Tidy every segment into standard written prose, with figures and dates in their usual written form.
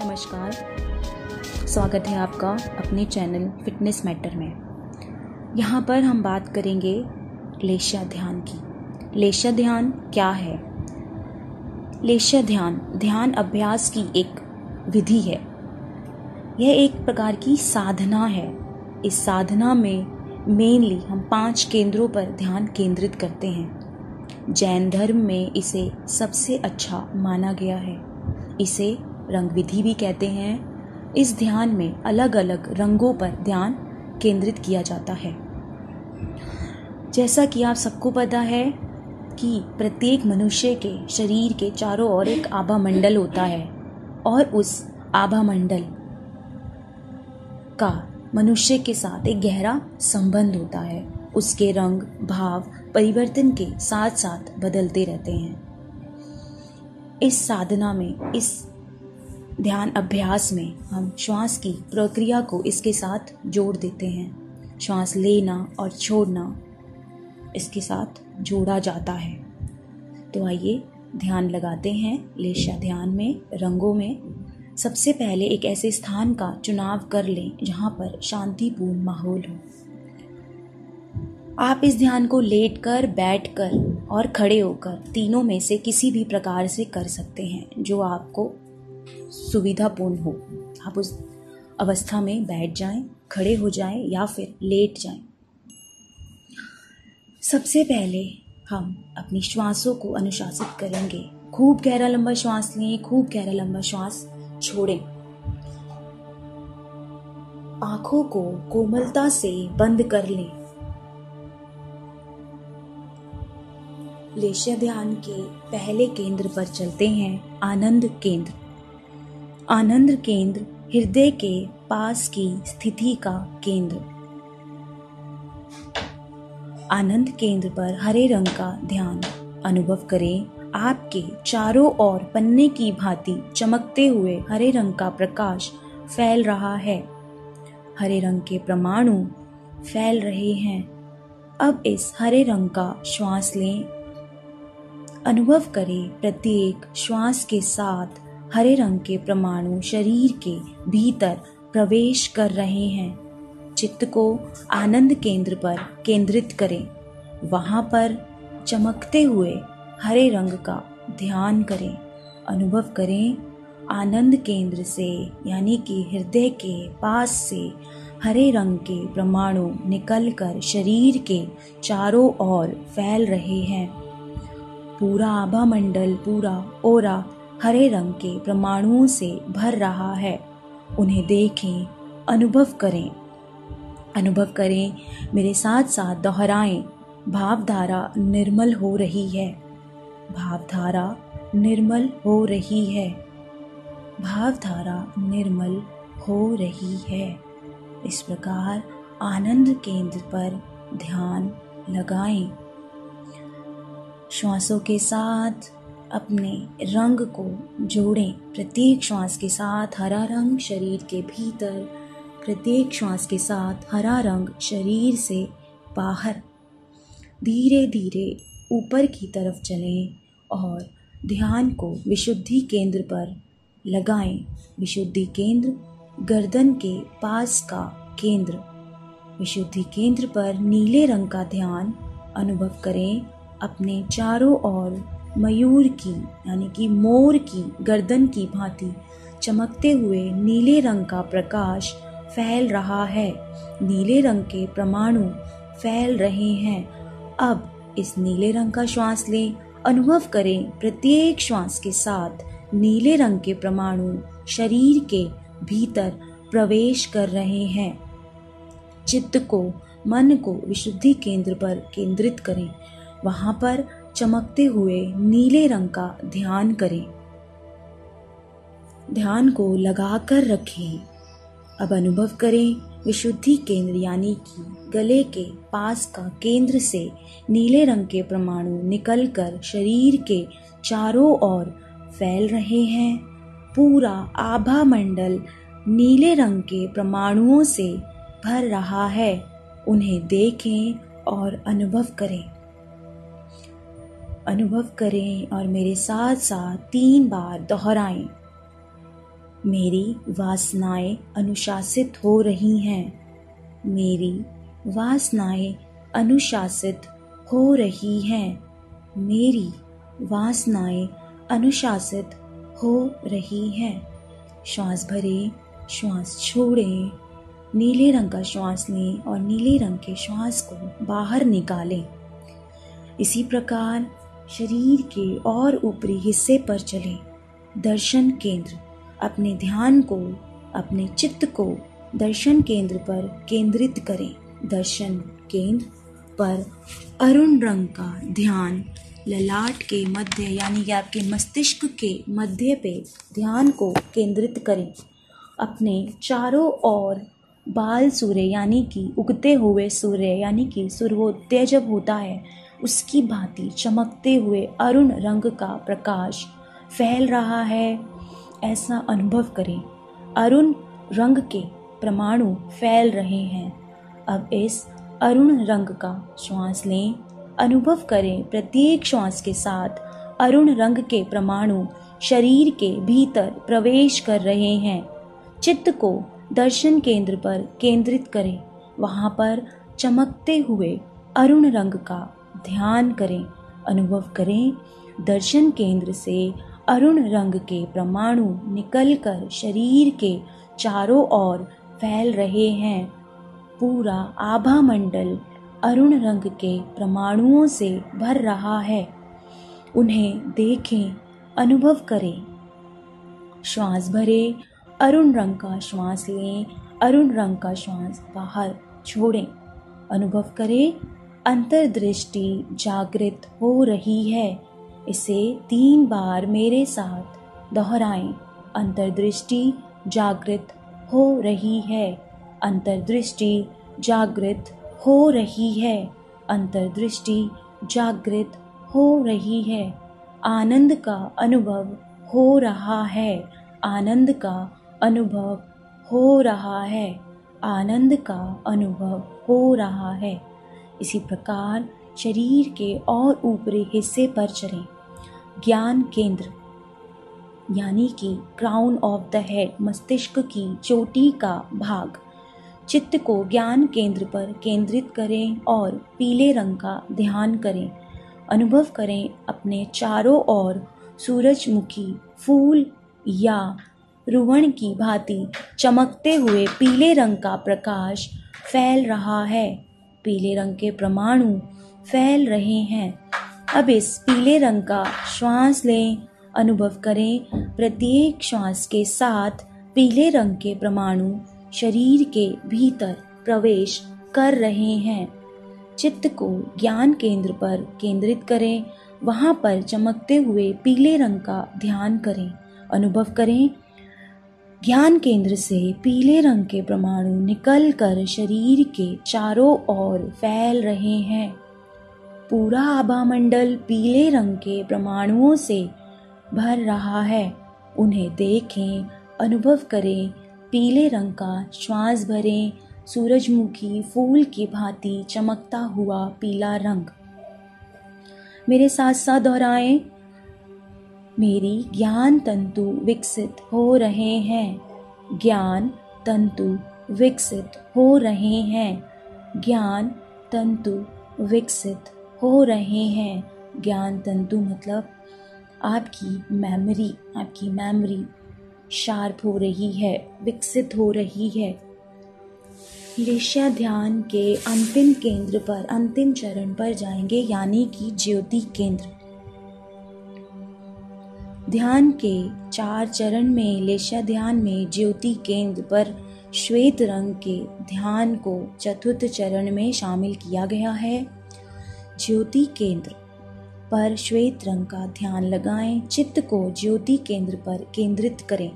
नमस्कार, स्वागत है आपका अपने चैनल फिटनेस मैटर में। यहाँ पर हम बात करेंगे लेशा ध्यान की। लेशा ध्यान क्या है? लेशा ध्यान अभ्यास की एक विधि है। यह एक प्रकार की साधना है। इस साधना में मेनली हम 5 केंद्रों पर ध्यान केंद्रित करते हैं। जैन धर्म में इसे सबसे अच्छा माना गया है। इसे रंग विधि भी कहते हैं। इस ध्यान में अलग अलग रंगों पर ध्यान केंद्रित किया जाता है। जैसा कि आप सबको पता है कि प्रत्येक मनुष्य के शरीर के चारों ओर एक आभा मंडल होता है और उस आभा मंडल का मनुष्य के साथ एक गहरा संबंध होता है। उसके रंग भाव परिवर्तन के साथ साथ बदलते रहते हैं। इस साधना में, इस ध्यान अभ्यास में हम श्वास की प्रक्रिया को इसके साथ जोड़ देते हैं। श्वास लेना और छोड़ना इसके साथ जोड़ा जाता है। तो आइए ध्यान लगाते हैं लेशा ध्यान में, रंगों में। सबसे पहले एक ऐसे स्थान का चुनाव कर लें जहां पर शांतिपूर्ण माहौल हो। आप इस ध्यान को लेटकर, बैठकर और खड़े होकर तीनों में से किसी भी प्रकार से कर सकते हैं जो आपको सुविधापूर्ण हो। आप उस अवस्था में बैठ जाएं, खड़े हो जाएं या फिर लेट जाएं। सबसे पहले हम अपनी श्वासों को अनुशासित करेंगे। खूब गहरा लंबा श्वास लें, खूब गहरा लंबा श्वास छोड़ें। आंखों को कोमलता से बंद कर लें। लेशा ध्यान के पहले केंद्र पर चलते हैं, आनंद केंद्र। आनंद केंद्र हृदय के पास की स्थिति का केंद्र। आनंद केंद्र पर हरे रंग का ध्यान अनुभव करें। आपके चारों ओर पन्ने की भांति चमकते हुए हरे रंग का प्रकाश फैल रहा है। हरे रंग के परमाणु फैल रहे हैं। अब इस हरे रंग का श्वास लें। अनुभव करें प्रत्येक श्वास के साथ हरे रंग के परमाणु शरीर के भीतर प्रवेश कर रहे हैं। चित्त को आनंद केंद्र पर केंद्रित करें। वहां पर चमकते हुए हरे रंग का ध्यान करें। अनुभव करें आनंद केंद्र से, यानी कि हृदय के पास से हरे रंग के परमाणु निकलकर शरीर के चारों ओर फैल रहे हैं। पूरा आभा मंडल, पूरा ओरा हरे रंग के परमाणुओं से भर रहा है। उन्हें देखें, अनुभव करें। अनुभव करें, मेरे साथ साथ दोहराएं। भावधारा निर्मल हो रही है। भावधारा निर्मल हो रही है। भावधारा निर्मल हो रही है। इस प्रकार आनंद केंद्र पर ध्यान लगाएं। श्वासों के साथ अपने रंग को जोड़ें। प्रत्येक श्वास के साथ हरा रंग शरीर के भीतर, प्रत्येक श्वास के साथ हरा रंग शरीर से बाहर। धीरे धीरे ऊपर की तरफ चलें और ध्यान को विशुद्धि केंद्र पर लगाएं। विशुद्धि केंद्र गर्दन के पास का केंद्र। विशुद्धि केंद्र पर नीले रंग का ध्यान अनुभव करें। अपने चारों ओर मयूर की, यानी कि मोर की गर्दन की भांति चमकते हुए नीले रंग का प्रकाश फैल रहा है। नीले रंग के परमाणु फैल रहे हैं। अब इस नीले रंग का श्वास लें। अनुभव करें प्रत्येक श्वास के साथ नीले रंग के परमाणु शरीर के भीतर प्रवेश कर रहे हैं। चित्त को, मन को विशुद्धि केंद्र पर केंद्रित करें। वहां पर चमकते हुए नीले रंग का ध्यान करें। ध्यान को लगाकर रखें। अब अनुभव करें विशुद्धि केंद्र, यानी कि गले के पास का केंद्र से नीले रंग के परमाणु निकलकर शरीर के चारों ओर फैल रहे हैं। पूरा आभा मंडल नीले रंग के परमाणुओं से भर रहा है। उन्हें देखें और अनुभव करें। अनुभव करें और मेरे साथ साथ 3 बार दोहराएं। मेरी वासनाएं अनुशासित हो रही हैं। मेरी वासनाएं अनुशासित हो रही हैं। मेरी वासनाएं अनुशासित हो रही हैं। श्वास भरें, श्वास छोड़ें, नीले रंग का श्वास लें और नीले रंग के श्वास को बाहर निकालें। इसी प्रकार शरीर के और ऊपरी हिस्से पर चलें। दर्शन केंद्र, अपने ध्यान को, अपने चित्त को दर्शन केंद्र पर केंद्रित करें। दर्शन केंद्र पर अरुण रंग का ध्यान ललाट के मध्य यानी कि आपके मस्तिष्क के मध्य पे ध्यान को केंद्रित करें। अपने चारों ओर बाल सूर्य यानी कि उगते हुए सूर्य यानी कि सूर्योदय जब होता है उसकी भांति चमकते हुए अरुण रंग का प्रकाश फैल रहा है, ऐसा अनुभव करें। अरुण रंग के परमाणु फैल रहे हैं। अब इस अरुण रंग का श्वास लें। अनुभव करें प्रत्येक श्वास के साथ अरुण रंग के परमाणु शरीर के भीतर प्रवेश कर रहे हैं। चित्त को दर्शन केंद्र पर केंद्रित करें। वहां पर चमकते हुए अरुण रंग का ध्यान करें। अनुभव करें दर्शन केंद्र से अरुण रंग के परमाणु निकलकर शरीर के चारों ओर फैल रहे हैं। पूरा आभा मंडल अरुण रंग के परमाणुओं से भर रहा है। उन्हें देखें, अनुभव करें। श्वास भरें, अरुण रंग का श्वास लें, अरुण रंग का श्वास बाहर छोड़ें। अनुभव करें अंतर्दृष्टि जागृत हो रही है। इसे 3 बार मेरे साथ दोहराएं। अंतर्दृष्टि जागृत हो रही है। अंतर्दृष्टि जागृत हो रही है। अंतर्दृष्टि जागृत हो रही है। आनंद का अनुभव हो रहा है। आनंद का अनुभव हो रहा है। आनंद का अनुभव हो रहा है। इसी प्रकार शरीर के और ऊपरी हिस्से पर चलें। ज्ञान केंद्र यानी कि क्राउन ऑफ द हेड, मस्तिष्क की चोटी का भाग। चित्त को ज्ञान केंद्र पर केंद्रित करें और पीले रंग का ध्यान करें। अनुभव करें अपने चारों ओर सूरजमुखी फूल या रुवण की भांति चमकते हुए पीले रंग का प्रकाश फैल रहा है। पीले रंग के परमाणु फैल रहे हैं। अब इस पीले रंग का श्वास लें। अनुभव करें प्रत्येक श्वास के साथ पीले रंग के परमाणु शरीर के भीतर प्रवेश कर रहे हैं। चित्त को ज्ञान केंद्र पर केंद्रित करें। वहां पर चमकते हुए पीले रंग का ध्यान करें। अनुभव करें ज्ञान केंद्र से पीले रंग के परमाणु निकलकर शरीर के चारों ओर फैल रहे हैं। पूरा आभामंडल पीले रंग के परमाणुओं से भर रहा है। उन्हें देखें, अनुभव करें। पीले रंग का श्वास भरें। सूरजमुखी फूल की भांति चमकता हुआ पीला रंग। मेरे साथ साथ दोहराएं। मेरी ज्ञान तंतु विकसित हो रहे हैं। ज्ञान तंतु विकसित हो रहे हैं। ज्ञान तंतु विकसित हो रहे हैं। ज्ञान तंतु मतलब आपकी मेमोरी शार्प हो रही है, विकसित हो रही है। लेशा ध्यान के अंतिम केंद्र पर, अंतिम चरण पर जाएंगे यानी कि ज्योति केंद्र। ध्यान के 4 चरण में लेशा ध्यान में ज्योति केंद्र पर श्वेत रंग के ध्यान को चतुर्थ चरण में शामिल किया गया है। ज्योति केंद्र पर श्वेत रंग का ध्यान लगाएं। चित्त को ज्योति केंद्र पर केंद्रित करें।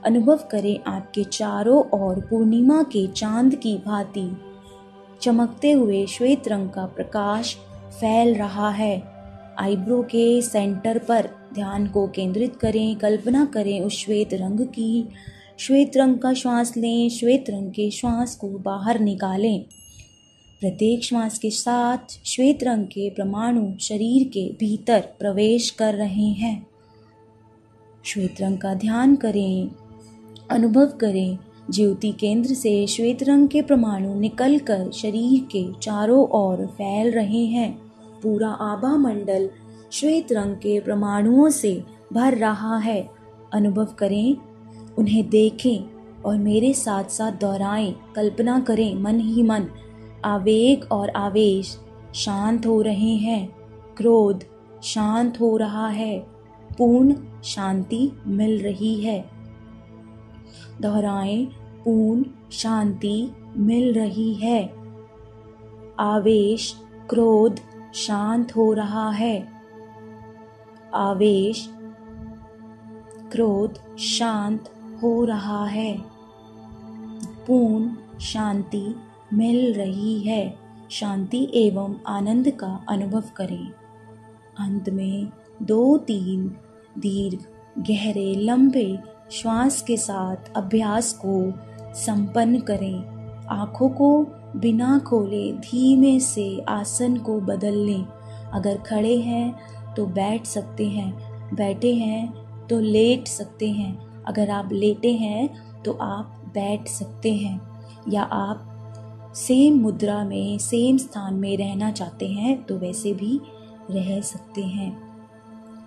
अनुभव करें आपके चारों ओर पूर्णिमा के चांद की भांति चमकते हुए श्वेत रंग का प्रकाश फैल रहा है। आईब्रो के सेंटर पर ध्यान को केंद्रित करें। कल्पना करें उस श्वेत रंग की। श्वेत रंग का श्वास लें। श्वेत रंग के श्वास को बाहर निकालें। प्रत्येक श्वास के साथ श्वेत रंग के परमाणु शरीर के भीतर प्रवेश कर रहे हैं। श्वेत रंग का ध्यान करें। अनुभव करें, ज्योति केंद्र से श्वेत रंग के परमाणु निकलकर शरीर के चारों ओर फैल रहे हैं। पूरा आभा मंडल श्वेत रंग के परमाणुओं से भर रहा है। अनुभव करें, उन्हें देखें और मेरे साथ साथ दोहराएं। कल्पना करें मन ही मन, आवेग और आवेश शांत हो रहे हैं, क्रोध शांत हो रहा है, पूर्ण शांति मिल रही है। दोहराएं, पूर्ण शांति मिल रही है। आवेश, क्रोध शांत हो रहा है। आवेश, क्रोध शांत हो रहा है। पूर्ण शांति मिल रही है। शांति एवं आनंद का अनुभव करें। अंत में 2-3 दीर्घ, गहरे, लंबे श्वास के साथ अभ्यास को संपन्न करें। आँखों को बिना खोले धीमे से आसन को बदल लें। अगर खड़े हैं तो बैठ सकते हैं, बैठे हैं तो लेट सकते हैं, अगर आप लेटे हैं तो आप बैठ सकते हैं, या आप सेम मुद्रा में सेम स्थान में रहना चाहते हैं तो वैसे भी रह सकते हैं।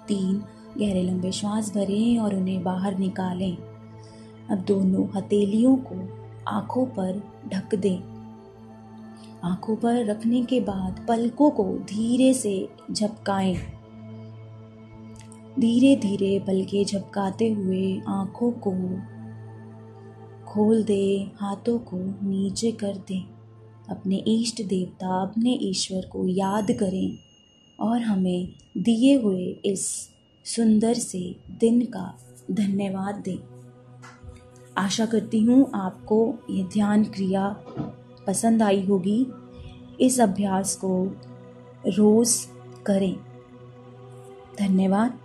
3 गहरे लंबे श्वास भरें और उन्हें बाहर निकालें। अब दोनों हथेलियों को आँखों पर ढक दें। आँखों पर रखने के बाद पलकों को धीरे से झपकाएं। धीरे धीरे पलकें झपकाते हुए आँखों को खोल दें, हाथों को नीचे कर दें। अपने इष्ट देवता, अपने ईश्वर को याद करें और हमें दिए हुए इस सुंदर से दिन का धन्यवाद दें। आशा करती हूँ आपको ये ध्यान क्रिया पसंद आई होगी। इस अभ्यास को रोज़ करें। धन्यवाद।